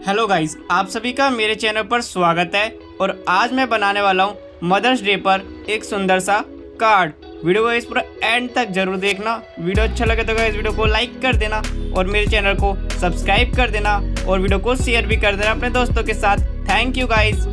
Hello guys, आप सभी का मेरे चैनल पर स्वागत है। और आज मैं बनाने वाला हूँ मदर्स डे पर एक सुंदर सा कार्ड। वीडियो को इस पूरा एंड तक जरूर देखना। वीडियो अच्छा लगे तो गाइस वीडियो को लाइक कर देना और मेरे चैनल को सब्सक्राइब कर देना और वीडियो को शेयर भी कर देना अपने दोस्तों के साथ। Thank you guys.